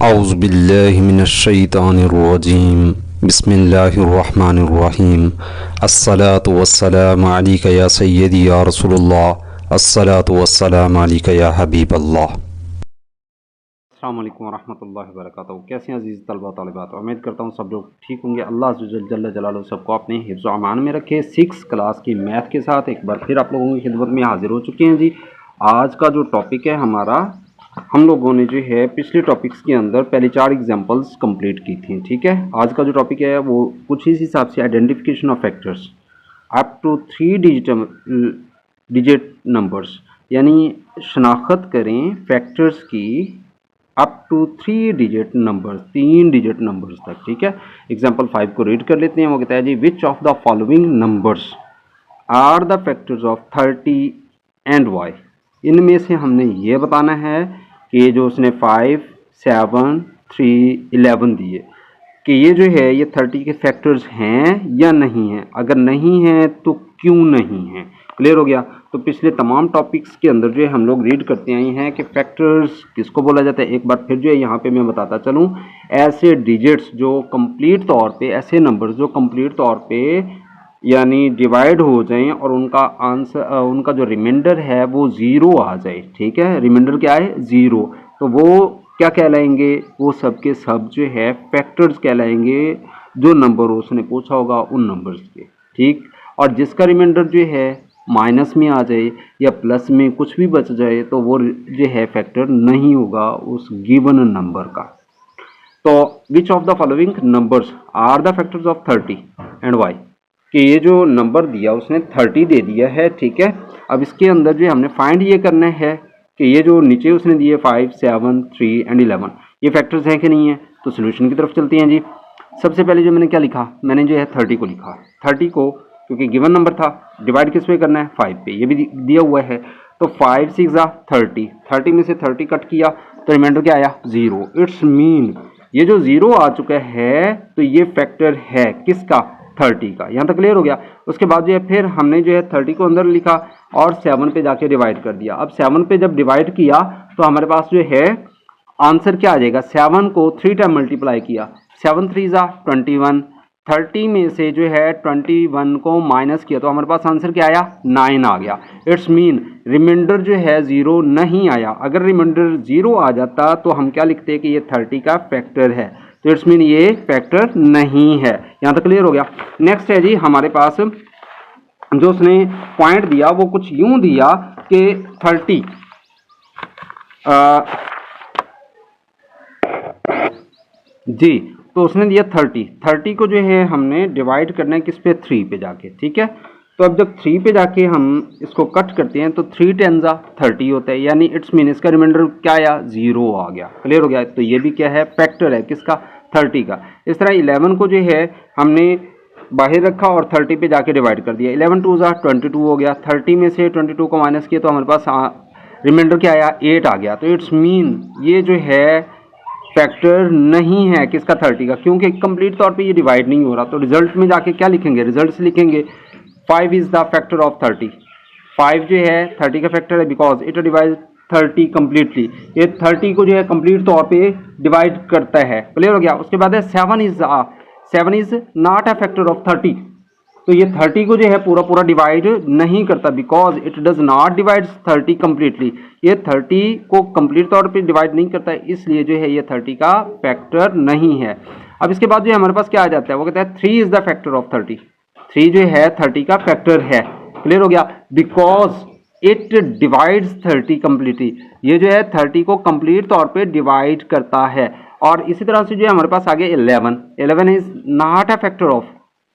औज़ुबिल्लाहिमिनश्शैतानिर्रजीम बिस्मिल्लाहिर्रहमानिर्रहीम अस्सलातु वस्सलामु अलैका या सय्यदी या रसूलुल्लाह अस्सलातु वस्सलामु अलैका या हबीबल्लाह। अस्सलामु अलैकुम वरहमतुल्लाहि वबरकातुहू। कैसे हैं अजीज़ तलबा तालिबात, उम्मीद करता हूँ सब लोग ठीक होंगे। अल्लाह जल्ल जलालुहू सबको अपने हिफ्ज़ व अमान में रखे। 6 क्लास की मैथ के साथ एक बार फिर आप लोगों की खिदमत में हाजिर हो चुके हैं जी। आज का जो टॉपिक है हमारा, हम लोगों ने जो है पिछले टॉपिक्स के अंदर पहले 4 एग्जांपल्स कंप्लीट की थी। ठीक है, आज का जो टॉपिक है वो कुछ इस हिसाब से identification of factors up to 3 digit numbers, यानी शनाख्त करें फैक्टर्स की up to 3 digit numbers, 3 digit numbers तक। ठीक है, एग्जाम्पल 5 को रीड कर लेते हैं। वो कहता है जी, which of the following numbers are the factors of 30 and Y. इनमें से हमने ये बताना है कि जो उसने 5, 7, 3, 11 दिए कि ये जो है ये 30 के फैक्टर्स हैं या नहीं हैं। अगर नहीं हैं तो क्यों नहीं हैं। क्लियर हो गया। तो पिछले तमाम टॉपिक्स के अंदर जो है हम लोग रीड करते आए हैं कि फैक्टर्स किसको बोला जाता है। एक बार फिर जो है यहाँ पे मैं बताता चलूँ, ऐसे डिजिट्स जो कंप्लीट तौर पे, ऐसे नंबर्स जो कंप्लीट तौर पे यानी डिवाइड हो जाएं और उनका आंसर, उनका जो रिमाइंडर है वो 0 आ जाए। ठीक है, रिमाइंडर क्या है? 0। तो वो क्या कहलाएंगे? वो सब के सब जो है फैक्टर्स कहलाएंगे, जो नंबर उसने पूछा होगा उन नंबर्स के। ठीक, और जिसका रिमाइंडर जो है माइनस में आ जाए या प्लस में कुछ भी बच जाए तो वो जो है फैक्टर नहीं होगा उस गिवन नंबर का। तो which of the following numbers are the factors of 30 and why, कि ये जो नंबर दिया उसने 30 दे दिया है। ठीक है, अब इसके अंदर जो हमने फाइंड ये करना है कि ये जो नीचे उसने दिए 5, 7, 3 एंड 11 ये फैक्टर्स हैं कि नहीं है। तो सोल्यूशन की तरफ चलते हैं जी। सबसे पहले जो मैंने क्या लिखा, मैंने जो है 30 को लिखा। 30 को क्योंकि गिवन नंबर था, डिवाइड किस पे करना है? 5 पे, ये भी दिया हुआ है। तो 5 6 30, 30 में से 30 कट किया तो रिमाइंडर क्या आया? 0। इट्स मीन ये जो 0 आ चुका है तो ये फैक्टर है किसका? 30 का। यहाँ तक क्लियर हो गया। उसके बाद जो है फिर हमने जो है 30 को अंदर लिखा और 7 पे जाके डिवाइड कर दिया। अब 7 पे जब डिवाइड किया तो हमारे पास जो है आंसर क्या आ जाएगा? 7 को 3 टाइम मल्टीप्लाई किया, 7 3 21। 30 में से जो है 21 को माइनस किया तो हमारे पास आंसर क्या आया? 9 आ गया। इट्स मीन रिमाइंडर जो है 0 नहीं आया। अगर रिमाइंडर 0 आ जाता तो हम क्या लिखते कि ये 30 का फैक्टर है। तो इट्स मीन ये फैक्टर नहीं है। यहाँ तक क्लियर हो गया। नेक्स्ट है जी, हमारे पास जो उसने पॉइंट दिया वो कुछ यूं दिया कि 30 जी, तो उसने दिया 30 को जो है हमने डिवाइड करना है किस पे? 3 पे जाके। ठीक है, तो अब जब 3 पे जाके हम इसको कट करते हैं तो 3 10 30 होता है, यानी इट्स मीन इसका रिमाइंडर क्या आया? 0 आ गया। क्लियर हो गया। तो ये भी क्या है? फैक्टर है किसका? 30 का। इस तरह 11 को जो है हमने बाहर रखा और 30 पे जाके डिवाइड कर दिया। 11 2 22 हो गया। 30 में से 22 को माइनस किया तो हमारे पास रिमाइंडर क्या आया? 8 आ गया। तो इट्स मीन ये जो है फैक्टर नहीं है किसका? 30 का, क्योंकि कंप्लीट तौर पे ये डिवाइड नहीं हो रहा। तो रिजल्ट में जाके क्या लिखेंगे? रिजल्ट लिखेंगे 5 इज द फैक्टर ऑफ 30। 5 जो है 30 का फैक्टर है बिकॉज इट डिवाइड 30 कंप्लीटली। ये 30 को जो है कंप्लीट तौर पे डिवाइड करता है। क्लियर हो गया। उसके बाद है 7 is not a factor of 30। तो ये 30 को जो है पूरा पूरा डिवाइड नहीं करता because it does not divide 30 completely. ये 30 को कंप्लीट तौर पे डिवाइड नहीं करता, इसलिए जो है ये 30 का फैक्टर नहीं है। अब इसके बाद जो हमारे पास क्या आ जाता है? वो कहता है 3 इज द फैक्टर ऑफ 30। 3 जो है 30 का फैक्टर है। क्लियर हो गया। Because it divides 30 completely. ये जो है 30 को कंप्लीट तौर पे डिवाइड करता है। और इसी तरह से जो है हमारे पास आगे 11 is not a factor of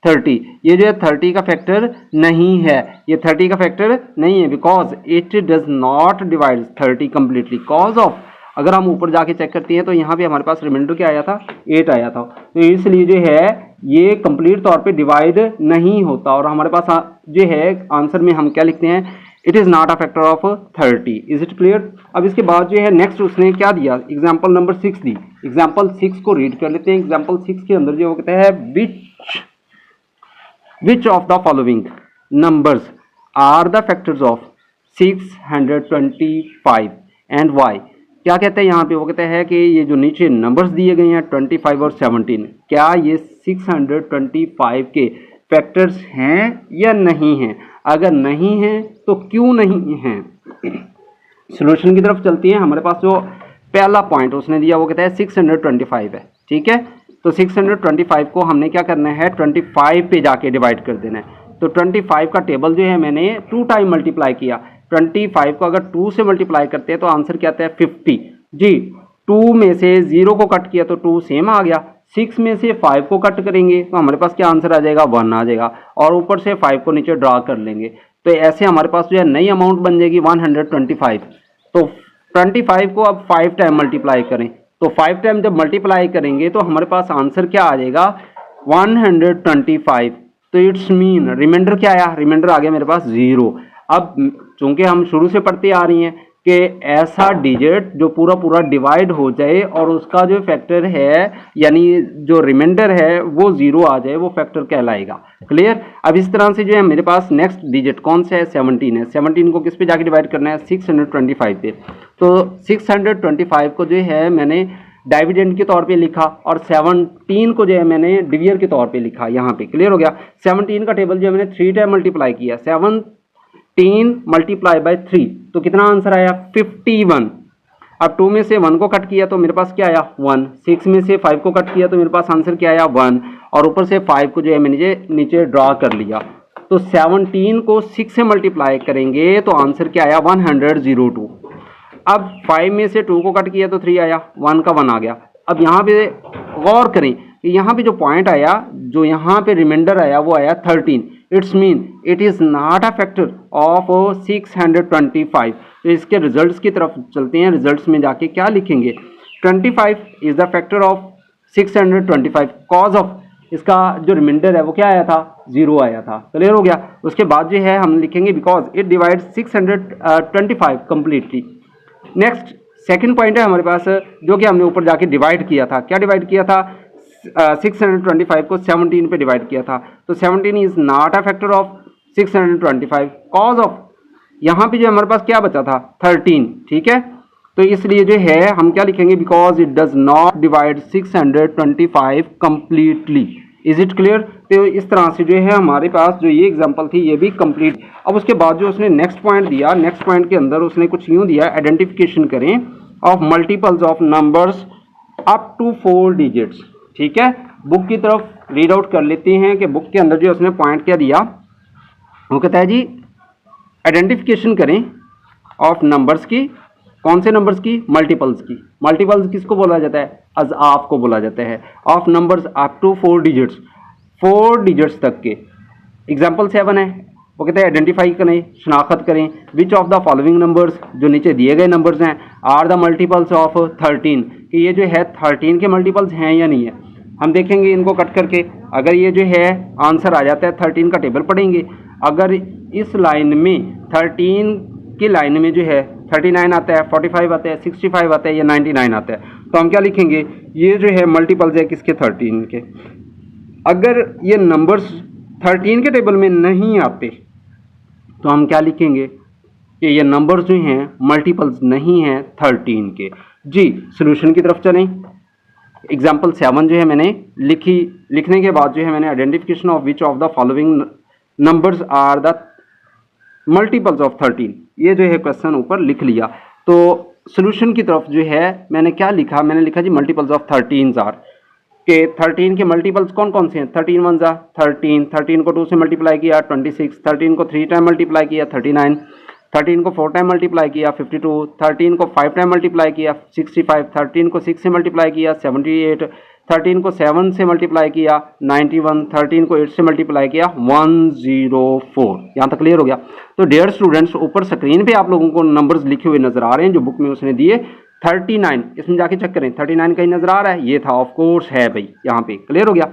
30। ये जो है 30 का फैक्टर नहीं है। ये 30 का फैक्टर नहीं है because it does not divide 30 completely. Cause of, अगर हम ऊपर जाके चेक करते हैं तो यहाँ पे हमारे पास रिमाइंडर क्या आया था? 8 आया था। तो इसलिए जो है ये कंप्लीट तौर पे डिवाइड नहीं होता और हमारे पास जो है आंसर में हम क्या लिखते हैं? It is not a factor of 30। Is it clear? अब इसके बाद जो है नेक्स्ट उसने क्या दिया? एग्जाम्पल नंबर 6 दी। एग्जाम्पल 6 को रीड कर लेते हैं। एग्जाम्पल 6 के अंदर जो कहता है which of the following numbers are the factors of 625 and y। क्या कहते हैं यहाँ पे, वो कहते हैं कि ये जो नीचे नंबर्स दिए गए हैं 25 और 17, क्या ये 625 के फैक्टर्स हैं या नहीं हैं? अगर नहीं हैं तो क्यों नहीं हैं? सॉल्यूशन की तरफ चलती हैं। हमारे पास जो पहला पॉइंट उसने दिया वो कहता है 625 है, ठीक है। तो 625 को हमने क्या करना है, 25 पे जाके डिवाइड कर देना है। तो 25 का टेबल जो है मैंने 2 टाइम मल्टीप्लाई किया। 25 को अगर 2 से मल्टीप्लाई करते हैं तो आंसर क्या आता है 50 जी। 2 में से 0 को कट किया तो 2 सेम आ गया। 6 में से 5 को कट करेंगे तो हमारे पास क्या आंसर आ जाएगा, 1 आ जाएगा, और ऊपर से 5 को नीचे ड्रा कर लेंगे। तो ऐसे हमारे पास जो है नई अमाउंट बन जाएगी 125। तो 25 को अब 5 टाइम मल्टीप्लाई करें, तो 5 टाइम जब मल्टीप्लाई करेंगे तो हमारे पास आंसर क्या आ जाएगा, 125। तो इट्स मीन रिमाइंडर क्या आया, रिमाइंडर आ गया मेरे पास 0। अब चूंकि हम शुरू से पढ़ते आ रही हैं कि ऐसा डिजिट जो पूरा पूरा डिवाइड हो जाए और उसका जो फैक्टर है यानी जो रिमाइंडर है वो 0 आ जाए, वो फैक्टर कहलाएगा। क्लियर। अब इस तरह से जो है मेरे पास नेक्स्ट डिजिट कौन सा है, 17 है। 17 को किस पे जाके डिवाइड करना है, 625 पे। तो 625 को जो है मैंने डिविडेंड के तौर पे लिखा और 17 को जो है मैंने डिवियर के तौर पे लिखा। यहाँ पे क्लियर हो गया। 17 का टेबल जो है मैंने 3 टाइम मल्टीप्लाई किया, 17 मल्टीप्लाई बाय 3, तो कितना आंसर आया 51। अब 2 में से 1 को कट किया तो मेरे पास क्या आया 1। 6 में से 5 को कट किया तो मेरे पास आंसर क्या आया 1, और ऊपर से 5 को जो है मैंने नीचे ड्रा कर लिया। तो 17 को 6 से मल्टीप्लाई करेंगे तो आंसर क्या आया 102। अब 5 में से 2 को कट किया तो 3 आया, 1 का 1 आ गया। अब यहाँ पे गौर करें कि यहाँ पे जो पॉइंट आया, जो यहाँ पे रिमाइंडर आया वो आया 13। It's mean it is not a factor of 625। तो इसके रिजल्ट्स की तरफ चलते हैं। रिजल्ट्स में जाके क्या लिखेंगे, 25 is the factor of 625 cause of इसका जो रिमाइंडर है वो क्या आया था 0 आया था। क्लियर हो गया। उसके बाद जो है हम लिखेंगे because it divide 625 completely. Next second point है हमारे पास जो कि हमने ऊपर जाके डिवाइड किया था। क्या डिवाइड किया था, 625 को 17 पे डिवाइड किया था। तो 17 is not a factor of 625 cause of, यहाँ पे जो हमारे पास क्या बचा था 13, ठीक है। तो इसलिए जो है हम क्या लिखेंगे, because it does not divide 625 completely. Is it clear. तो इस तरह से जो है हमारे पास जो ये एग्जांपल थी ये भी कंप्लीट। अब उसके बाद जो उसने नेक्स्ट पॉइंट दिया, नेक्स्ट पॉइंट के अंदर उसने कुछ यूं दिया, आइडेंटिफिकेशन करें of multiples of numbers up to 4 digits. ठीक है, बुक की तरफ रीड आउट कर लेते हैं कि बुक के अंदर जो उसने पॉइंट क्या दिया। वो कहता है जी आइडेंटिफिकेशन करें ऑफ नंबर्स की, कौन से नंबर्स की, मल्टीपल्स की। मल्टीपल्स किसको बोला जाता है, अज़आफ को बोला जाता है। Of numbers up to 4 digits, 4 digits तक के। एग्जाम्पल 7 है, वो कहते हैं आइडेंटिफाई करें, शनाख्त करें विच ऑफ द फॉलोइंग नंबर्स, जो नीचे दिए गए नंबर्स हैं, आर द मल्टीपल्स ऑफ 13, कि ये जो है 13 के मल्टीपल्स हैं या नहीं है। हम देखेंगे इनको कट करके, अगर ये जो है आंसर आ जाता है 13 का टेबल पढ़ेंगे। अगर इस लाइन में 13 की लाइन में जो है 39 आता है, 45 आता है, 65 आता है या 99 आता है, तो हम क्या लिखेंगे, ये जो है मल्टीपल्स है किसके 13 के। अगर ये नंबर्स 13 के टेबल में नहीं आते तो हम क्या लिखेंगे कि ये नंबर्स जो हैं मल्टीपल्स नहीं हैं 13 के। जी सॉल्यूशन की तरफ चलें। एग्जाम्पल 7 जो है मैंने लिखने के बाद जो है मैंने identification of which of the following numbers are the multiples of 13, ये जो है क्वेश्चन ऊपर लिख लिया। तो सॉल्यूशन की तरफ जो है मैंने क्या लिखा, मैंने लिखा जी मल्टीपल्स ऑफ 13 आर, के 13 के मल्टीपल्स कौन कौन से हैं, 13 1 जा 13, 13 को 2 से मल्टीप्लाई किया 26, 13 को 3 टाइम मल्टीप्लाई किया 39, 13 को 4 टाइम मल्टीप्लाई किया 52, 13 को 5 टाइम मल्टीप्लाई किया 65, 13 को 6 से मल्टीप्लाई किया 78, 13 को 7 से मल्टीप्लाई किया 91, 13 को 8 से मल्टीप्लाई किया 104। यहाँ तक क्लियर हो गया। तो डियर स्टूडेंट्स, ऊपर स्क्रीन पे आप लोगों को नंबर्स लिखे हुए नजर आ रहे हैं जो बुक में उसने दिए। 39, इसमें जाके चेक करें 39 कहीं नजर आ रहा है, ये था, ऑफ कोर्स है भाई, यहाँ पे क्लियर हो गया।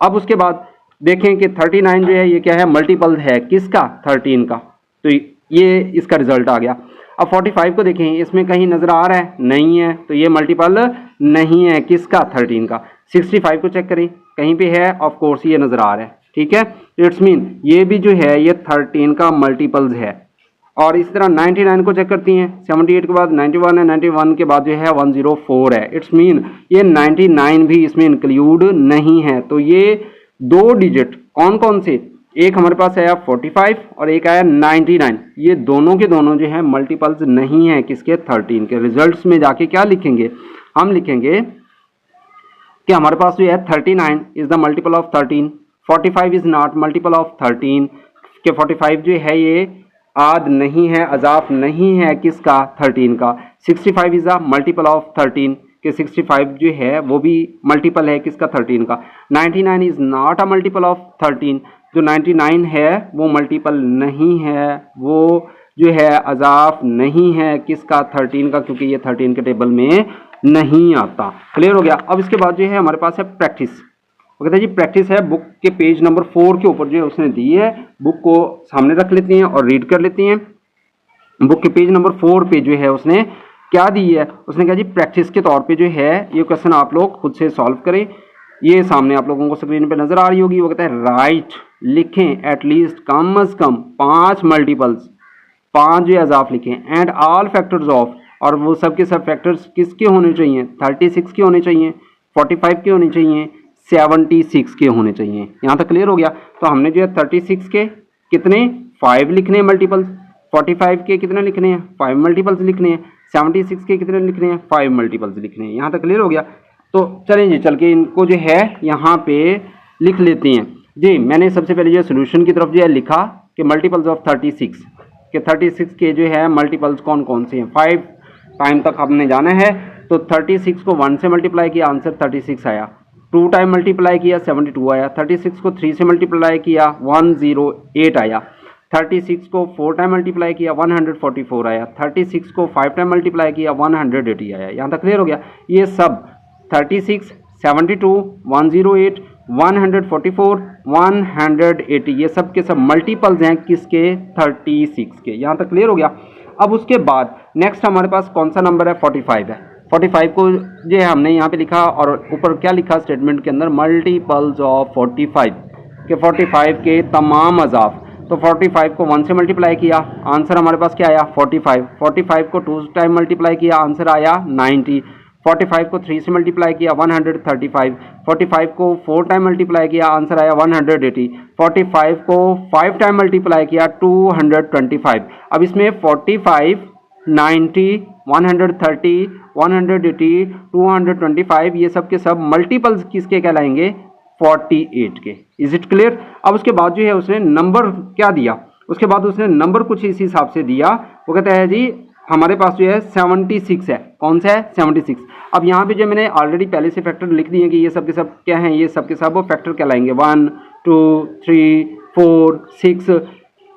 अब उसके बाद देखें कि 39 जो है ये क्या है, मल्टीपल है किसका, 13 का, तो ये इसका रिजल्ट आ गया। अब 45 को देखें, इसमें कहीं नजर आ रहा है, नहीं है, तो ये मल्टीपल नहीं है किसका, 13 का। 65 को चेक करें, कहीं पे है, ऑफ कोर्स ये नजर आ रहा है, ठीक है। इट्स मीन ये भी जो है ये 13 का मल्टीपल्स है। और इसी तरह 99 को चेक करती हैं, 78 के बाद 91 है, 91 के बाद जो है 104 है। इट्स मीन ये 99 भी इसमें इंक्लूड नहीं है। तो ये दो डिजिट कौन कौन से, एक हमारे पास आया 45 और एक आया 99, ये दोनों के दोनों जो है मल्टीपल्स नहीं है किसके, 13 के। रिजल्ट्स में जाके क्या लिखेंगे, हम लिखेंगे कि हमारे पास जो है 39 is the multiple of 13, 45 is not multiple of 13 के 45 जो है ये आद नहीं है, अजाफ नहीं है किसका, 13 का। 65 इज द मल्टीपल ऑफ 13 के 65 जो है वो भी मल्टीपल है किसका, 13 का। 99 is not a multiple of 13, जो 99 है वो मल्टीपल नहीं है, वो जो है अजाफ नहीं है किसका, 13 का, क्योंकि ये 13 के टेबल में नहीं आता। क्लियर हो गया। अब इसके बाद जो है हमारे पास है प्रैक्टिस। वो कहते हैं जी प्रैक्टिस है, बुक के पेज नंबर 4 के ऊपर जो है उसने दी है, बुक को सामने रख लेते हैं और रीड कर लेते हैं। बुक के पेज नंबर 4 पे जो है उसने क्या दी है, उसने कहा जी प्रैक्टिस के तौर पे जो है ये क्वेश्चन आप लोग खुद से सॉल्व करें। ये सामने आप लोगों को स्क्रीन पे नजर आ रही होगी। वो कहता है राइट, लिखें एटलीस्ट कम अज कम 5 मल्टीपल्स, 5 जो अजाफ लिखें, एंड ऑल फैक्टर्स ऑफ, और वो सब के सब फैक्टर्स किसके होने चाहिए, 36 के होने चाहिए, 45 के होने चाहिए, 76 के होने चाहिए। यहाँ तक क्लियर हो गया। तो हमने जो है 36 के कितने 5 लिखने हैं मल्टीपल्स, 45 के कितने लिखने हैं 5 मल्टीपल्स लिखने हैं, 76 के कितने लिखने हैं 5 मल्टीपल्स लिखने हैं। यहाँ तक क्लियर हो गया। तो चलें जी, चल के इनको जो है यहाँ पे लिख लेते हैं जी। मैंने सबसे पहले जो सोल्यूशन की तरफ जो है लिखा कि मल्टीपल्स ऑफ 36 के 36 के जो है मल्टीपल्स कौन कौन से हैं, 5 टाइम तक हमने जाना है। तो 36 को 1 से मल्टीप्लाई किया, आंसर 36 आया। 2 टाइम मल्टीप्लाई किया, 72 आया। 36 को 3 से मल्टीप्लाई किया, 108 आया। 36 को 4 टाइम मल्टीप्लाई किया, 144 आया। 36 को 5 टाइम मल्टीप्लाई किया, 180 आया। यहाँ तक क्लियर हो गया। ये सब 36, 72, 108, 144, 180 ये सब के सब मल्टीपल्स हैं किसके, 36 के। यहाँ तक क्लियर हो गया। अब उसके बाद नेक्स्ट हमारे पास कौन सा नंबर है, 45 है। 45 को जो है हमने यहाँ पे लिखा और ऊपर क्या लिखा स्टेटमेंट के अंदर, मल्टीपल्स ऑफ 45 के 45 के तमाम अजाफ। तो 45 को 1 से मल्टीप्लाई किया, आंसर हमारे पास क्या आया 45। 45 को 2 टाइम मल्टीप्लाई किया, आंसर आया 90। 45 को 3 से मल्टीप्लाई किया, 135। 45 को 4 टाइम मल्टीप्लाई किया, आंसर आया 180। 45 को 5 टाइम मल्टीप्लाई किया, 225। अब इसमें 45, 90, 130, 180, 225 ये सब के सब मल्टीपल्स किसके कहलाएंगे, 48 के। Is it clear. अब उसके बाद जो है उसने नंबर क्या दिया, उसके बाद उसने नंबर कुछ इसी हिसाब से दिया। वो कहता है जी हमारे पास जो है 76 है। कौन सा है, 76। अब यहाँ पे जो मैंने ऑलरेडी पहले से फैक्टर लिख दिए कि ये सब के सब क्या हैं, ये सब के सब वो फैक्टर कहलाएंगे, 1, 2, 3, 4, 6,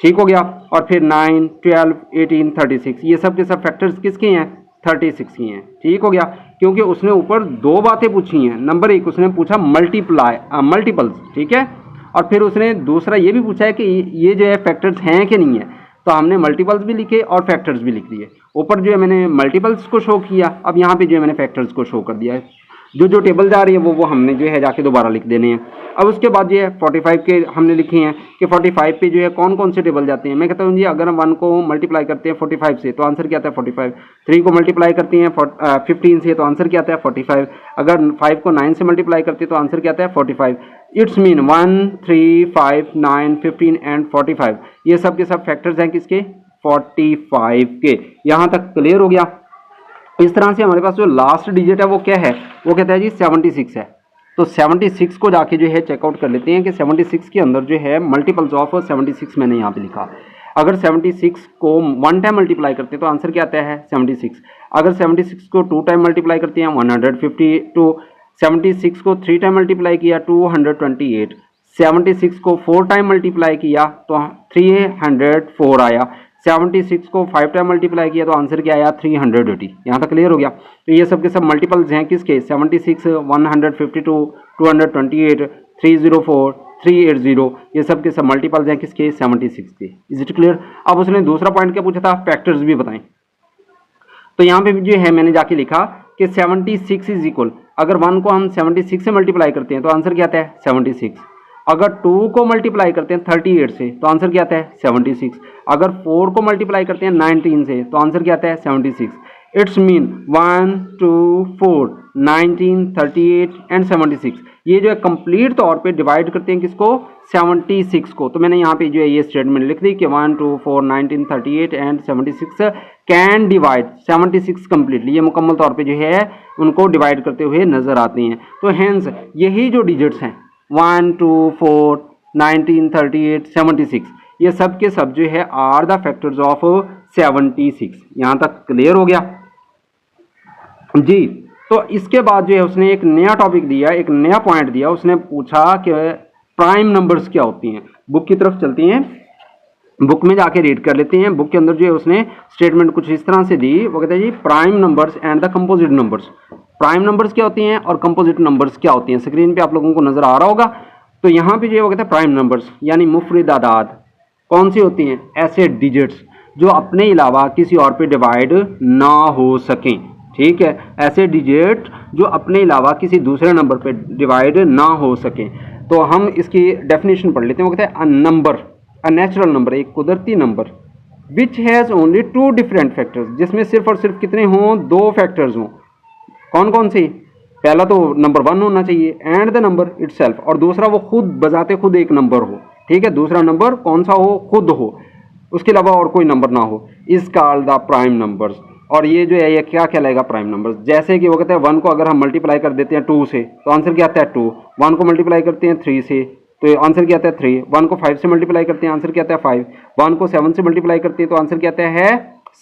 ठीक हो गया। और फिर 9, 12, 18, 36 ये सब के सब फैक्टर्स किसके हैं, 36 की हैं। ठीक हो गया। क्योंकि उसने ऊपर 2 बातें पूछी हैं। नंबर 1 उसने पूछा मल्टीपल्स, ठीक है, और फिर उसने दूसरा ये भी पूछा है कि ये जो है फैक्टर्स हैं कि नहीं है। तो हमने मल्टीपल्स भी लिखे और फैक्टर्स भी लिख दिए। ऊपर जो है मैंने मल्टीपल्स को शो किया, अब यहाँ पे जो है मैंने फैक्टर्स को शो कर दिया है। जो जो टेबल जा रही है वो हमने जो है जाके दोबारा लिख देने हैं। अब उसके बाद जो है 45 के हमने लिखे हैं कि 45 पे जो है कौन कौन से टेबल जाते हैं। मैं कहता हूँ जी अगर हम 1 को मल्टीप्लाई करते हैं 45 से तो आंसर क्या आता है 45। 3 को मल्टीप्लाई करते हैं 15 से तो आंसर क्या आता है 45। अगर 5 को 9 से मल्टीप्लाई करते हैं तो आंसर क्या आता है 45। इट्स मीन 1, 3, 5, 9, 15 एंड 45 ये सब के सब फैक्टर्स हैं किसके, 45 के। यहाँ तक क्लियर हो गया। इस तरह से हमारे पास जो लास्ट डिजिट है वो क्या है, वो कहता है जी 76 है। तो 76 को जाके जो है चेकआउट कर लेते हैं कि 76 के अंदर जो है मल्टीपल्स ऑफ 76 मैंने यहाँ पे लिखा। अगर 76 को 1 टाइम मल्टीप्लाई करते हैं तो आंसर क्या आता है 76। अगर 76 को 2 टाइम मल्टीप्लाई करते हैं 152। 76 को 3 टाइम मल्टीप्लाई किया 228। 76 को 4 टाइम मल्टीप्लाई किया तो 304 आया। 76 को 5 टाइम मल्टीप्लाई किया तो आंसर क्या आया 380। यहाँ तक क्लियर हो गया। तो ये सब के सब मल्टीपल्स हैं किसके, 76, 152, 228, 304, 380 ये सब के सब मल्टीपल्स हैं किसके, 76 के। Is it clear. अब उसने दूसरा पॉइंट क्या पूछा था, फैक्टर्स भी बताएं। तो यहाँ पे जो है मैंने जाके लिखा कि 76 इज इक्वल, अगर 1 को हम 76 से मल्टीप्लाई करते हैं तो आंसर क्या आता है 76। अगर 2 को मल्टीप्लाई करते हैं 38 से तो आंसर क्या आता है 76। अगर 4 को मल्टीप्लाई करते हैं 19 से तो आंसर क्या आता है 76। इट्स मीन 1 2 4 19 38 एंड 76, ये जो है कंप्लीट तौर पे डिवाइड करते हैं किसको 76 को। तो मैंने यहाँ पे जो है ये स्टेटमेंट लिख दी कि 1 2 4 19 38 एंड 76 कैन डिवाइड 76 कंप्लीटली, ये मुकम्मल तौर पे जो है उनको डिवाइड करते हुए नजर आते हैं। तो हेंस यही जो डिजिट्स हैं 1 2 4 19 38 76, ये सब के सब जो है आर द फैक्टर्स ऑफ 76। यहाँ तक क्लियर हो गया जी। तो इसके बाद जो है उसने एक नया टॉपिक दिया, एक नया पॉइंट दिया, उसने पूछा कि प्राइम नंबर्स क्या होती हैं। बुक की तरफ चलती हैं, बुक में जाके रीड कर लेते हैं। बुक के अंदर जो है उसने स्टेटमेंट कुछ इस तरह से दी, वो कहते हैं जी prime numbers and the composite numbers. Prime numbers क्या होती हैं और कंपोजिट नंबर्स क्या होती हैं, स्क्रीन पे आप लोगों को नजर आ रहा होगा। तो यहाँ पे जो है वो कहते हैं प्राइम नंबर्स यानी मुफरिद आदाद कौन सी होती हैं, ऐसे डिजिट्स जो अपने अलावा किसी और पे डिवाइड ना हो सकें। ठीक है, ऐसे डिजिट जो अपने अलावा किसी दूसरे नंबर पे डिवाइड ना हो सके। तो हम इसकी डेफिनेशन पढ़ लेते हैं। वो कहते हैं a number, a natural number, एक कुदरती number which has only 2 different factors, जिसमें सिर्फ और सिर्फ कितने हों 2 फैक्टर्स हों। कौन कौन से, पहला तो नंबर 1 होना चाहिए एंड द नंबर इटसेल्फ, और दूसरा वो खुद बजाते खुद एक नंबर हो। ठीक है, दूसरा नंबर कौन सा हो, खुद हो, उसके अलावा और कोई नंबर ना हो, is called the prime numbers. और ये जो है ये क्या कहलाएगा प्राइम नंबर्स। जैसे कि वो कहते हैं 1 को अगर हम मल्टीप्लाई कर देते हैं 2 से तो आंसर क्या आता है 2, 1 को मल्टीप्लाई करते हैं 3 से तो आंसर क्या आता है 3, 1 को 5 से मल्टीप्लाई करते हैं आंसर क्या आता है 5, 1 को 7 से मल्टीप्लाई करते हैं तो आंसर क्या आता है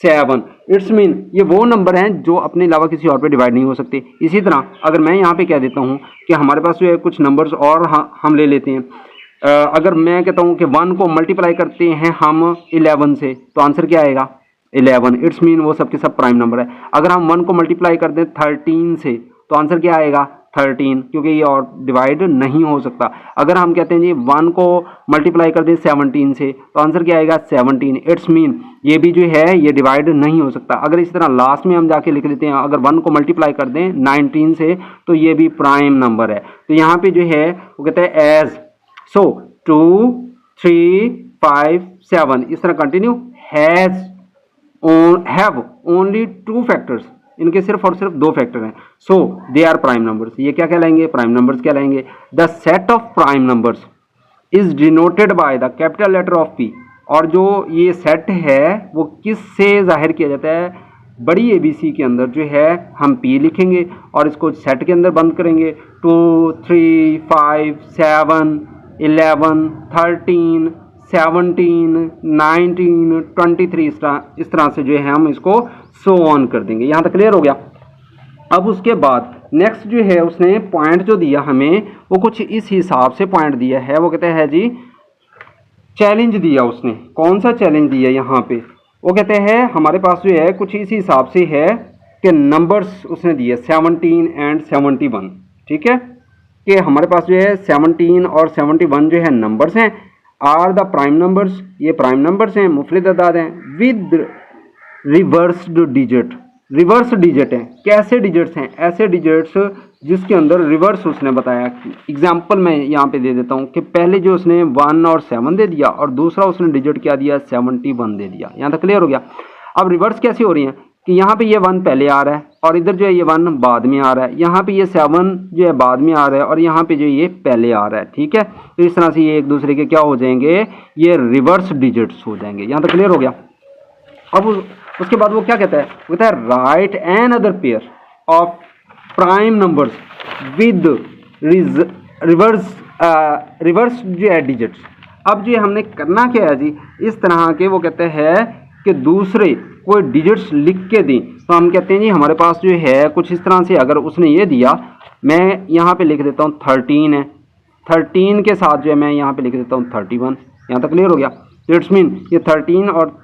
7। इट्स मीन ये वो नंबर हैं जो अपने अलावा किसी और पे डिवाइड नहीं हो सकते। इसी तरह अगर मैं यहाँ पे कह देता हूँ कि हमारे पास जो है कुछ नंबर्स और हम ले लेते हैं, अगर मैं कहता हूँ कि 1 को मल्टीप्लाई करते हैं हम 11 से तो आंसर क्या आएगा 11। इट्स मीन वो सब के सब प्राइम नंबर है। अगर हम 1 को मल्टीप्लाई कर दें 13 से तो आंसर क्या आएगा 13, क्योंकि ये और डिवाइड नहीं हो सकता। अगर हम कहते हैं जी 1 को मल्टीप्लाई कर दें 17 से तो आंसर क्या आएगा 17। इट्स मीन ये भी जो है ये डिवाइड नहीं हो सकता। अगर इस तरह लास्ट में हम जाके लिख लेते हैं, अगर 1 को मल्टीप्लाई कर दें 19 से तो ये भी प्राइम नंबर है। तो यहाँ पे जो है वो कहते हैं एज, सो 2 3 5 7 इस तरह continue, has have only 2 factors, इनके सिर्फ और सिर्फ 2 फैक्टर हैं। So they are prime numbers, ये क्या कहलाएंगे प्राइम नंबर्स कहलाएंगे। The set of prime numbers is denoted by the capital letter of P, और जो ये सेट है वो किससे जाहिर किया जाता है, बड़ी एबीसी के अंदर जो है हम पी लिखेंगे और इसको सेट के अंदर बंद करेंगे। 2 3 5 7 11 13 17 19 23 इस तरह से जो है हम इसको सो ऑन कर देंगे। यहाँ तक क्लियर हो गया। अब उसके बाद नेक्स्ट जो है उसने पॉइंट जो दिया हमें वो कुछ इस हिसाब से पॉइंट दिया है। वो कहते हैं जी चैलेंज दिया उसने। कौन सा चैलेंज दिया यहाँ पे, वो कहते हैं हमारे पास जो है कुछ इस हिसाब से है कि नंबर्स उसने दिए 17 एंड 71। ठीक है, कि हमारे पास जो है 17 और 71 जो है नंबर्स हैं, आर द प्राइम नंबर्स, ये प्राइम नंबर्स हैं, मुफरिद अदाद हैं with reversed digit. Reverse digit हैं, कैसे डिजिट्स हैं, ऐसे डिजिट्स जिसके अंदर रिवर्स उसने बताया। एग्जांपल मैं यहाँ पे दे देता हूँ कि पहले जो उसने 1 और 7 दे दिया और दूसरा उसने डिजिट क्या दिया 71 दे दिया। यहाँ तक क्लियर हो गया। अब रिवर्स कैसी हो रही है कि यहाँ पे ये 1 पहले आ रहा है और इधर जो है ये 1 बाद में आ रहा है, यहाँ पे ये 7 जो है बाद में आ रहा है और यहाँ पे जो ये पहले आ रहा है। ठीक है, तो इस तरह से ये एक दूसरे के क्या हो जाएंगे, ये रिवर्स डिजिट्स हो जाएंगे। यहाँ तक क्लियर हो गया। अब उसके बाद वो क्या कहता है, वो कहता है right another pair of prime numbers with reverse जो है डिजिट्स। अब जो हमने करना क्या है जी, इस तरह के वो कहते हैं कि दूसरे कोई डिजिट्स लिख के दें। तो हम कहते हैं जी हमारे पास जो है कुछ इस तरह से, अगर उसने ये दिया, मैं यहाँ पे लिख देता हूँ 13 है, 13 के साथ जो है मैं यहाँ पे लिख देता हूँ 31। यहाँ तक क्लियर हो गया। इट्स मीन ये 13 और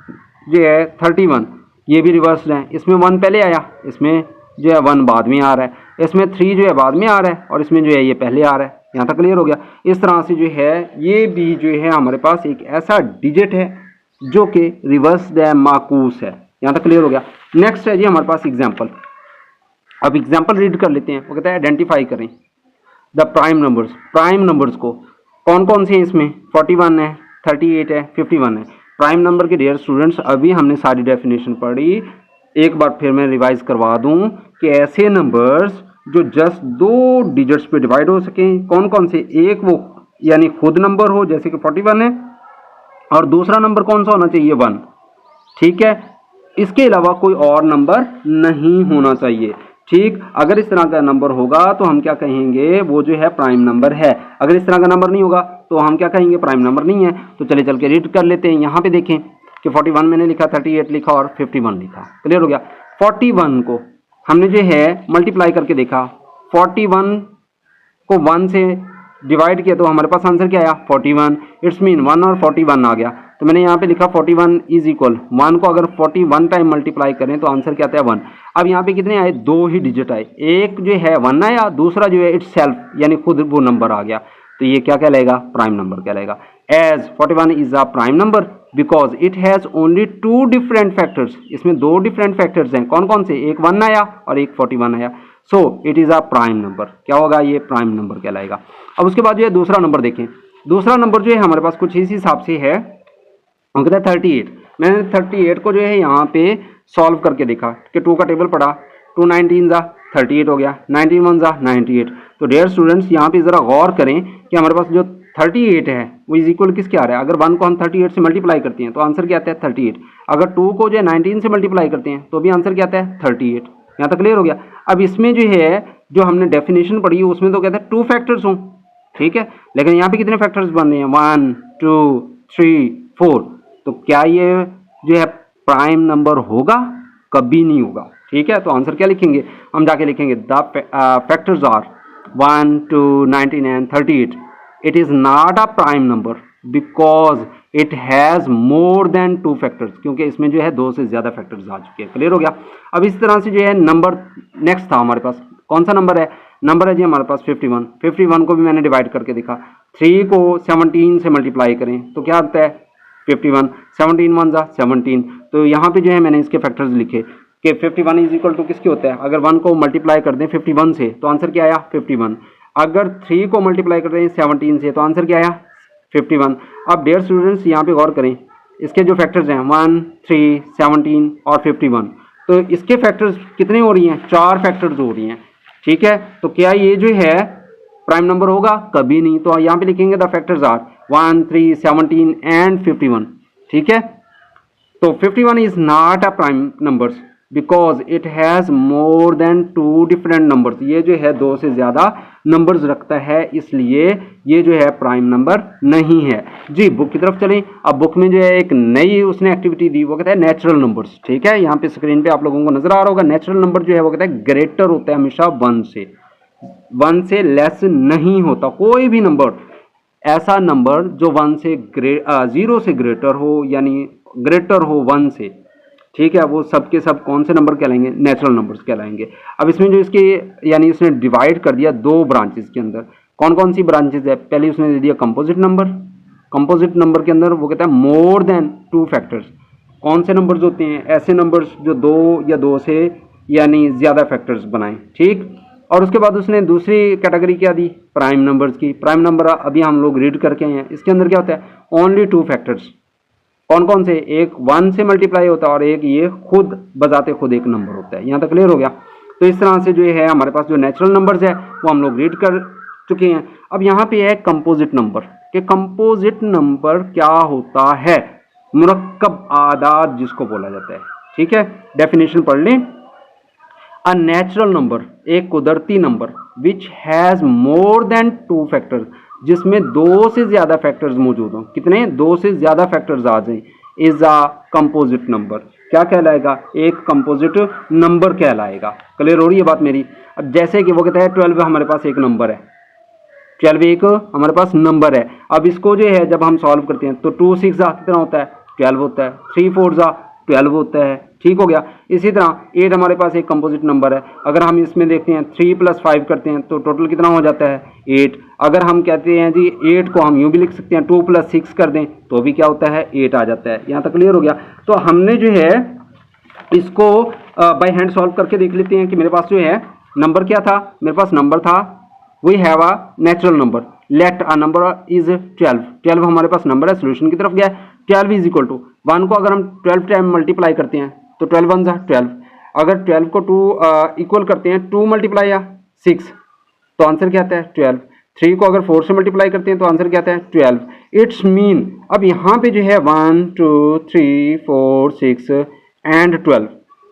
जो है 31 ये भी रिवर्स है। इसमें 1 पहले आया, इसमें जो है 1 बाद में आ रहा है, इसमें 3 जो है बाद में आ रहा है और इसमें जो है ये पहले आ रहा है। यहाँ तक क्लियर हो गया। इस तरह से जो है ये भी जो है हमारे पास एक ऐसा डिजिट है जो कि रिवर्स है, माकूस है। यहाँ तक क्लियर हो गया। नेक्स्ट है जी हमारे पास एग्जाम्पल। अब एग्जाम्पल रीड कर लेते हैं। वो कहता है आइडेंटिफाई करें the prime numbers, prime numbers को कौन कौन से हैं इसमें? 41 है, 38 है, 51 है। प्राइम नंबर के डियर स्टूडेंट्स अभी हमने सारी डेफिनेशन पढ़ी, एक बार फिर मैं रिवाइज करवा दूं कि ऐसे नंबर्स जो जस्ट 2 डिजिट्स पे डिवाइड हो सकें, कौन कौन से? एक वो यानी खुद नंबर हो जैसे कि 41 है, और दूसरा नंबर कौन सा होना चाहिए? 1। ठीक है, इसके अलावा कोई और नंबर नहीं होना चाहिए। ठीक, अगर इस तरह का नंबर होगा तो हम क्या कहेंगे? वो जो है प्राइम नंबर है। अगर इस तरह का नंबर नहीं होगा तो हम क्या कहेंगे? प्राइम नंबर नहीं है। तो चलिए चल के रीड कर लेते हैं। यहाँ पे देखें कि 41 मैंने लिखा, 38 लिखा और 51 लिखा। क्लियर हो गया? 41 को हमने जो है मल्टीप्लाई करके देखा, 41 को 1 से डिवाइड किया तो हमारे पास आंसर क्या आया? 41। इट्स मीन 1 और 41 आ गया। तो मैंने यहाँ पे लिखा 41 इज इक्वल 1 को अगर 41 टाइम मल्टीप्लाई करें तो आंसर क्या आता है? 1। अब यहाँ पे कितने आए? 2 ही डिजिट आए। एक जो है 1 आया, दूसरा जो है इट्स सेल्फ यानी खुद वो नंबर आ गया। तो ये क्या कहलाएगा? प्राइम नंबर कहलाएगा। As 41 is a prime number because it has only 2 different factors. इसमें 2 डिफरेंट फैक्टर्स हैं। कौन कौन से? एक 1 आया और एक 41 आया। So it is a prime number. क्या होगा? ये प्राइम नंबर कहलाएगा। अब उसके बाद जो है दूसरा नंबर देखें। दूसरा नंबर जो है हमारे पास कुछ इस हिसाब से है, हम कहते हैं 38। मैंने 38 को जो है यहाँ पे सॉल्व करके देखा कि 2 का टेबल पड़ा, 2 19 जा 38 हो गया, 19 1 जा 98। तो डियर स्टूडेंट्स यहाँ पे ज़रा गौर करें कि हमारे पास जो 38 है वो इज इक्वल किसके आ रहा है? अगर 1 को हम 38 से मल्टीप्लाई करते हैं तो आंसर क्या आता है? 38। अगर 2 को जो है 19 से मल्टीप्लाई करते हैं तो भी आंसर क्या आता है? 38। यहाँ तक क्लियर हो गया? अब इसमें जो है जो हमने डेफिनेशन पढ़ी है उसमें तो कहते हैं 2 फैक्टर्स हों, ठीक है, लेकिन यहाँ पे कितने फैक्टर्स बन रहे हैं? 1 2 3 4। तो क्या ये जो है प्राइम नंबर होगा? कभी नहीं होगा। ठीक है, तो आंसर क्या लिखेंगे? हम जाके लिखेंगे the factors are 1 2 19 and 38। It is not a prime number because it has more than 2 factors, क्योंकि इसमें जो है 2 से ज्यादा फैक्टर्स आ चुके हैं। क्लियर हो गया? अब इस तरह से जो है नंबर नेक्स्ट था हमारे पास, कौन सा नंबर है? नंबर है जी हमारे पास 51। 51 को भी मैंने डिवाइड करके देखा, 3 को 17 से मल्टीप्लाई करें तो क्या आता है? 51। 17 1 जा 17। तो यहाँ पे जो है मैंने इसके फैक्टर्स लिखे कि 51 इज इक्वल टू किसके होता है? अगर 1 को मल्टीप्लाई कर दें 51 से तो आंसर क्या आया? 51। अगर 3 को मल्टीप्लाई कर दें 17 से तो आंसर क्या आया? 51। अब डियर स्टूडेंट्स यहाँ पे गौर करें, इसके जो फैक्टर्स हैं 1 3 17 और 51, तो इसके फैक्टर्स कितने हो रही हैं? 4 फैक्टर्स हो रही हैं। ठीक है, तो क्या ये जो है प्राइम नंबर होगा? कभी नहीं। तो यहाँ पे लिखेंगे द फैक्टर्स आर 1 3 17 एंड 51। ठीक है, तो 51 is not a prime numbers because it has more than 2 different numbers. ये जो है 2 से ज्यादा नंबर्स रखता है, इसलिए ये जो है प्राइम नंबर नहीं है। जी बुक की तरफ चलें। अब बुक में जो है एक नई उसने एक्टिविटी दी, वो कहता है नेचुरल नंबर्स। ठीक है, यहाँ पे स्क्रीन पे आप लोगों को नजर आ रहा होगा। नेचुरल नंबर जो है वो कहता है ग्रेटर होता है हमेशा 1 से लेस नहीं होता। कोई भी नंबर ऐसा नंबर जो 0 से ग्रेटर हो यानी ग्रेटर हो 1 से, ठीक है, वो सब के सब कौन से नंबर कहलाएंगे? नेचुरल नंबर्स कहलाएंगे। अब इसमें जो इसके यानी इसने डिवाइड कर दिया 2 ब्रांचेस के अंदर। कौन कौन सी ब्रांचेस है? पहले उसने दे दिया कंपोजिट नंबर। कंपोजिट नंबर के अंदर वो कहता है मोर देन 2 फैक्टर्स। कौन से नंबर्स होते हैं? ऐसे नंबर्स जो 2 या 2 से यानी ज्यादा फैक्टर्स बनाएं। ठीक, और उसके बाद उसने दूसरी कैटेगरी क्या दी? प्राइम नंबर्स की। प्राइम नंबर अभी हम लोग रीड करके हैं, इसके अंदर क्या होता है? Only 2 factors. कौन कौन से? एक 1 से मल्टीप्लाई होता है और एक ये खुद बजाते खुद एक नंबर होता है। यहाँ तक क्लियर हो गया? तो इस तरह से जो है हमारे पास जो नेचुरल नंबर्स है वो हम लोग रीड कर चुके हैं। अब यहाँ पे है कंपोजिट नंबर कि कंपोजिट नंबर क्या होता है? मुरक्कब आदाद जिसको बोला जाता है। ठीक है, डेफिनेशन पढ़ लें। अ नेचुरल नंबर, एक कुदरती number which has more than 2 factors, जिसमें 2 से ज्यादा फैक्टर्स मौजूद हों। कितने? 2 से ज्यादा फैक्टर्स आ जाएं, इज अ कंपोजिट नंबर। क्या कहलाएगा? एक कंपोजिट नंबर कहलाएगा। क्लियर हो रही है बात मेरी? अब जैसे कि वो कहता है 12 हमारे पास एक नंबर है, 12 एक हमारे पास नंबर है। अब इसको जो है जब हम सॉल्व करते हैं तो 2 6 कितना होता है? 12 होता है। 3 4 12 होता है। ठीक हो गया। इसी तरह 8 हमारे पास एक कंपोजिट नंबर है। अगर हम इसमें देखते हैं 3 + 5 करते हैं तो टोटल कितना हो जाता है? 8। अगर हम कहते हैं जी 8 को हम यूं भी लिख सकते हैं 2 + 6 कर दें तो भी क्या होता है? 8 आ जाता है। यहाँ तक क्लियर हो गया? तो हमने जो है इसको बाय हैंड सॉल्व करके देख लेते हैं कि मेरे पास जो है नंबर क्या था? मेरे पास नंबर था we have a natural number. Let a number is 12, 12 हमारे पास नंबर है, सोल्यूशन की तरफ गया है। 12 इज इक्वल टू 1 को अगर हम 12 टाइम मल्टीप्लाई करते हैं तो 12 1 जा 12, अगर 12 को 2 इक्वल करते हैं 2 मल्टीप्लाई या 6 तो आंसर क्या आता है 12। 3 को अगर 4 से मल्टीप्लाई करते हैं तो आंसर क्या आता है 12। इट्स मीन अब यहाँ पे जो है 1 2 3 4 6 एंड 12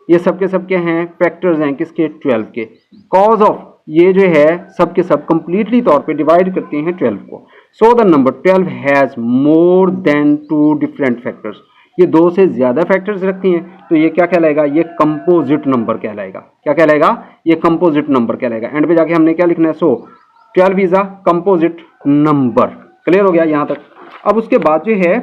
ये सब के हैं फैक्टर्स हैं किसके 12 के। कॉज ऑफ ये जो है सब के सब कंप्लीटली तौर पे डिवाइड करते हैं 12 को। So the number 12 has more than 2 different factors, ये 2 से ज्यादा फैक्टर्स रखती हैं तो ये क्या कहलाएगा, ये कंपोजिट नंबर कहलाएगा। क्या कहलाएगा, ये कंपोजिट नंबर कहलाएगा। एंड पे जाके हमने क्या लिखना है, सो 12 is a composite number. Clear हो गया यहाँ तक। अब उसके बाद जो है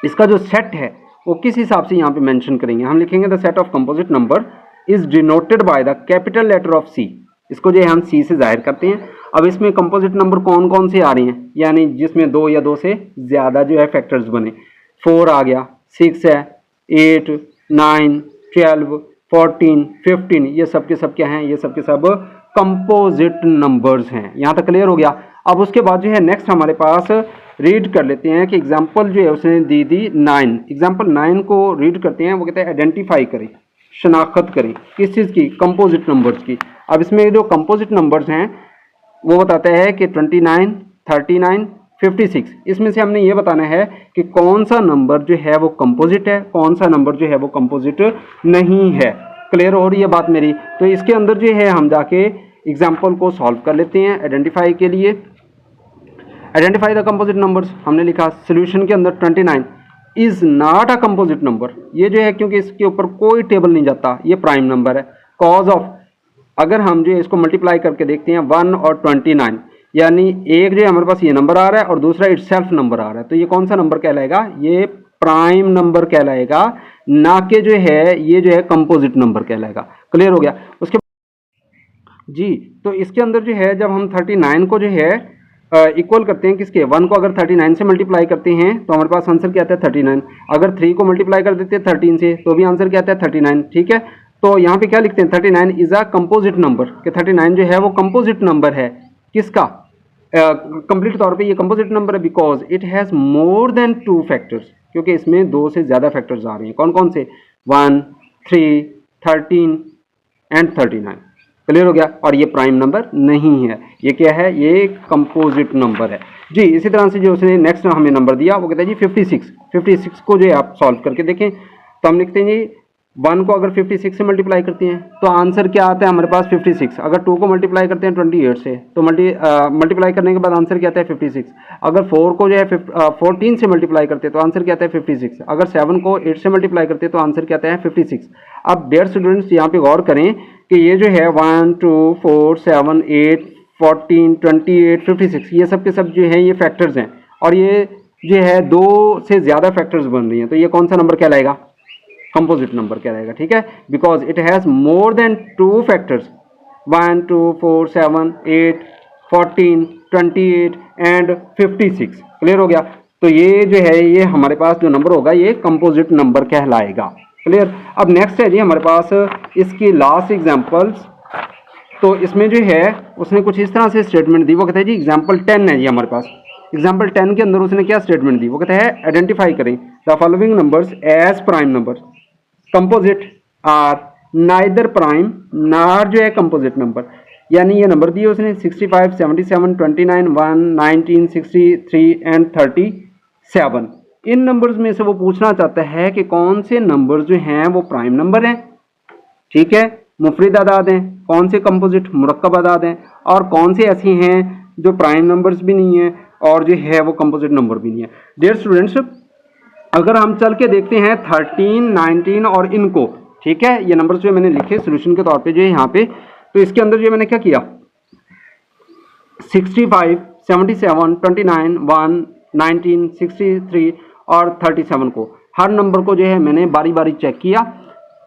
इसका जो सेट है वो किस हिसाब से यहाँ पे मेंशन करेंगे, हम लिखेंगे the set of composite number is denoted by the capital letter of C. इसको जो है हम सी से जाहिर करते हैं। अब इसमें कंपोजिट नंबर कौन कौन से आ रहे हैं, यानी जिसमें 2 या 2 से ज्यादा जो है फैक्टर्स बने। 4 आ गया, 6 है, 8 9 12 14 15, ये सब के सब क्या हैं, ये सब के सब कंपोजिट नंबर्स हैं। यहाँ तक क्लियर हो गया। अब उसके बाद जो है नेक्स्ट हमारे पास रीड कर लेते हैं कि एग्जाम्पल जो है उसने दी 9। एग्जाम्पल 9 को रीड करते हैं। वो कहते हैं आइडेंटिफाई करें, शनाख्त करें किस चीज़ की, कंपोजिट नंबर्स की। अब इसमें जो कंपोजिट नंबर्स हैं वो बताते हैं कि 29 39 56, इसमें से हमने ये बताना है कि कौन सा नंबर जो है वो कंपोजिट है, कौन सा नंबर जो है वो कंपोजिट नहीं है। क्लियर हो रही है बात मेरी। तो इसके अंदर जो है हम जाके एग्जाम्पल को सॉल्व कर लेते हैं आइडेंटिफाई के लिए। आइडेंटिफाई द कंपोजिट नंबर्स हमने लिखा सोल्यूशन के अंदर 29 is not a composite number, ये जो है क्योंकि इसके ऊपर कोई टेबल नहीं जाता, ये प्राइम नंबर है। कॉज ऑफ अगर हम जो है इसको मल्टीप्लाई करके देखते हैं 1 और 29, यानी एक जो है हमारे पास ये नंबर आ रहा है और दूसरा इटसेल्फ नंबर आ रहा है, तो ये कौन सा नंबर कहलाएगा, ये प्राइम नंबर कहलाएगा, ना कि जो है ये जो है कंपोजिट नंबर कहलाएगा। क्लियर हो गया। उसके जी तो इसके अंदर जो है जब हम 39 को जो है इक्वल करते हैं किसके, 1 को अगर 39 से मल्टीप्लाई करते हैं तो हमारे पास आंसर क्या आता है 39। अगर 3 को मल्टीप्लाई कर देते हैं 13 से तो भी आंसर क्या आता है 39। ठीक है, तो यहाँ पे क्या लिखते हैं 39 इज अ कंपोजिट नंबर, कि 39 जो है वो कंपोजिट नंबर है किसका, कंप्लीट तौर पे ये कंपोजिट नंबर है because it has more than 2 factors, क्योंकि इसमें 2 से ज्यादा फैक्टर्स आ रहे हैं। कौन कौन से, 1 3 13 एंड 39। क्लियर हो गया। और ये प्राइम नंबर नहीं है, ये क्या है, ये कंपोजिट नंबर है जी। इसी तरह से जो उसने नेक्स्ट हमें नंबर दिया वो कहता है जी 56। 56 को जो है आप सॉल्व करके देखें तो हम लिखते हैं जी 1 को अगर 56 से मल्टीप्लाई करते हैं तो आंसर क्या आता है हमारे पास 56। अगर 2 को मल्टीप्लाई करते हैं 28 से तो मल्टीप्लाई करने के बाद आंसर क्या आता है 56। अगर 4 को जो है 14 से मल्टीप्लाई करते हैं तो आंसर क्या आता है 56। अगर 7 को 8 से मल्टीप्लाई करते हैं तो आंसर क्या आता है 56। अब डेयर स्टूडेंट्स यहाँ पे गौर करें कि ये जो है 1 2 4 7 8 14 28 56 ये सब के सब जो है ये फैक्टर्स हैं, और ये जो है 2 से ज़्यादा फैक्टर्स बन रही हैं, तो ये कौन सा नंबर कहलाएगा, कंपोजिट नंबर कहलाएगा। ठीक है, because it has more than 2 factors 1 2 4 7 8 14 28 and 56। Clear हो गया। तो ये जो है ये हमारे पास जो नंबर होगा ये कंपोजिट नंबर कहलाएगा। क्लियर। अब नेक्स्ट है जी हमारे पास इसकी लास्ट एग्जांपल्स। तो इसमें जो है उसने कुछ इस तरह से स्टेटमेंट दी। वो कहता है जी एग्जांपल 10 है जी हमारे पास। एग्जांपल 10 के अंदर उसने क्या स्टेटमेंट दी, वो कहता है आइडेंटिफाई करें the following numbers as prime number composite or neither prime nor जो है कंपोजिट नंबर। यानी ये नंबर दिए उसने 65 77 29 1 19 63 एंड 37। इन नंबर्स में से वो पूछना चाहता है कि कौन से नंबर्स जो हैं वो प्राइम नंबर हैं, ठीक है, मुफरिद अदाद हैं, कौन से कंपोजिट मुरक्कब अदाद हैं, और कौन से ऐसे हैं जो प्राइम नंबर्स भी नहीं हैं और जो है वो कंपोजिट नंबर भी नहीं है। डियर स्टूडेंट्स, अगर हम चल के देखते हैं 13 19 और इनको, ठीक है, ये नंबर्स जो मैंने लिखे सोल्यूशन के तौर पे जो है यहाँ पे, तो इसके अंदर जो मैंने क्या किया 65 77 29 1 19 63 और 37 को हर नंबर को जो है मैंने बारी बारी चेक किया।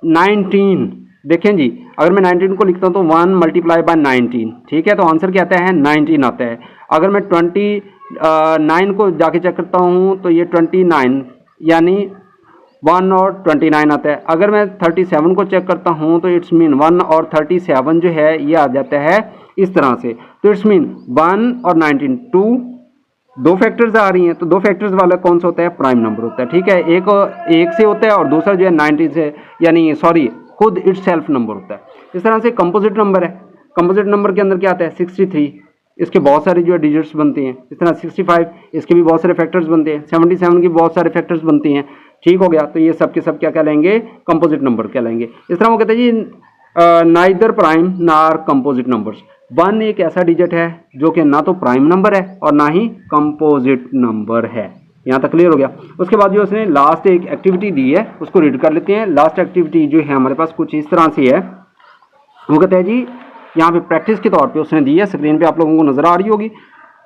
19 देखें जी, अगर मैं 19 को लिखता हूँ तो 1 मल्टीप्लाई बाय 19, ठीक है, तो आंसर क्या आता है 19 आता है। अगर मैं 29 को जाके चेक करता हूँ तो ये 29 यानी 1 और 29 आता है। अगर मैं 37 को चेक करता हूँ तो इट्स मीन 1 और 37 जो है ये आ जाता है इस तरह से। तो इट्स मीन 1 और 19 2 दो फैक्टर्स आ रही हैं, तो दो फैक्टर्स वाला कौन सा होता है? प्राइम नंबर होता है। ठीक है, एक से होता है और दूसरा जो है 19 से, यानी सॉरी खुद इट्स सेल्फ नंबर होता है। इस तरह से कंपोजिट नंबर है। कंपोजिट नंबर के अंदर क्या आता है? 63, इसके बहुत सारे जो है डिजिट्स बनते हैं। इस तरह 65, इसके भी बहुत सारे फैक्टर्स बनते हैं। 77 के बहुत सारे फैक्टर्स बनते हैं। ठीक हो गया, तो ये सब के सब क्या कहलाएंगे? कंपोजिट नंबर कहलाएंगे। इस तरह वो कहते हैं जी नाइदर प्राइम नार कंपोजिट नंबर्स। 1 एक ऐसा डिजिट है जो कि ना तो प्राइम नंबर है और ना ही कंपोजिट नंबर है। यहाँ तक क्लियर हो गया। उसके बाद जो उसने लास्ट एक एक्टिविटी दी है उसको रीड कर लेते हैं। लास्ट एक्टिविटी जो है हमारे पास कुछ इस तरह से है। वो कहते हैं जी, यहाँ पे प्रैक्टिस के तौर पे उसने दी है, स्क्रीन पे आप लोगों को नजर आ रही होगी।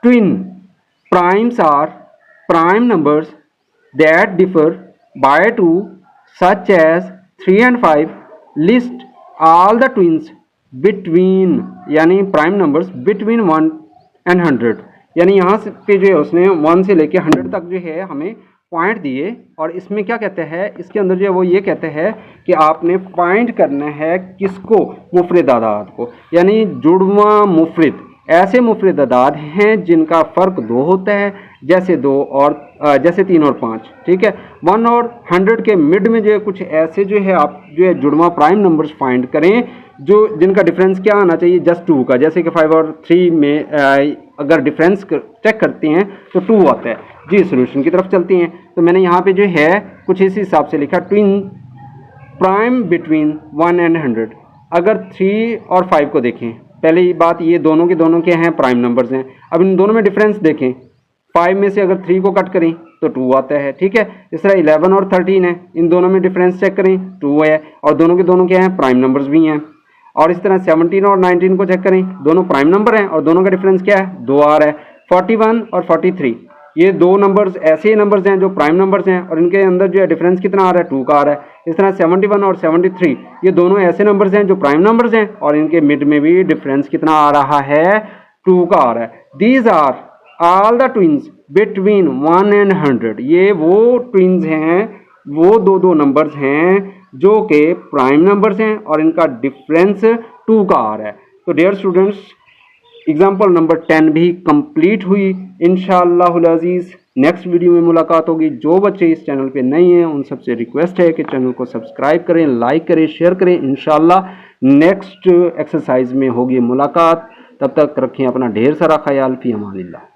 Twin primes are prime numbers that differ by 2 such as 3 and 5 list all the twins between, यानी प्राइम नंबर्स बिटवीन 1 and 100। यानी यहाँ पे जो है उसने 1 से लेके 100 तक जो है हमें पॉइंट दिए, और इसमें क्या कहते हैं, इसके अंदर जो है वो ये कहते हैं कि आपने फाइंड करना है किसको? मुफरद आदाद को, यानी जुड़वा मुफरद। ऐसे मुफरद आदाद हैं जिनका फ़र्क 2 होता है, जैसे 2 और जैसे 3 और 5। ठीक है, 1 और 100 के मिड में जो है कुछ ऐसे जो है आप जो है जुड़वा प्राइम नंबर्स फाइंड करें जो जिनका डिफरेंस क्या आना चाहिए? जस्ट 2 का। जैसे कि 5 और 3 में अगर डिफरेंस चेक करते हैं तो 2 आता है जी। सोल्यूशन की तरफ चलते हैं, तो मैंने यहाँ पे जो है कुछ इस हिसाब से लिखा, ट्विन प्राइम बिटवीन 1 and 100। अगर 3 और 5 को देखें, पहली बात ये दोनों के दोनों क्या हैं? प्राइम नंबर्स हैं। अब इन दोनों में डिफरेंस देखें, 5 में से अगर 3 को कट करें तो 2 आता है। ठीक है, इस तरह 11 और 13 है, इन दोनों में डिफरेंस चेक करें 2 है, और दोनों के दोनों क्या हैं? प्राइम नंबर्स भी हैं। और इस तरह 17 और 19 को चेक करें, दोनों प्राइम नंबर हैं और दोनों का डिफरेंस क्या है? 2 आ रहा है। 41 और 43 ये दो नंबर्स ऐसे नंबर्स हैं जो प्राइम नंबर्स हैं और इनके अंदर जो है डिफरेंस कितना आ रहा है? 2 का आ रहा है। इस तरह 71 और 73 ये दोनों ऐसे नंबर्स हैं जो प्राइम नंबर्स हैं और इनके मिड में भी डिफरेंस कितना आ रहा है? 2 का आ रहा है। These are all the twins between 1 and 100। ये वो ट्विन्स हैं, वो दो नंबर्स हैं जो कि प्राइम नंबर्स हैं और इनका डिफरेंस 2 का आ रहा है। तो डियर स्टूडेंट्स, एग्जाम्पल नंबर 10 भी कंप्लीट हुई। इंशाअल्लाहुल अज़ीज़ नेक्स्ट वीडियो में मुलाकात होगी। जो बच्चे इस चैनल पे नए हैं उन सबसे रिक्वेस्ट है कि चैनल को सब्सक्राइब करें, लाइक करें, शेयर करें। इंशाअल्लाह नेक्स्ट एक्सरसाइज में होगी मुलाकात। तब तक रखें अपना ढेर सारा ख्याल। फी अमानिल्लाह।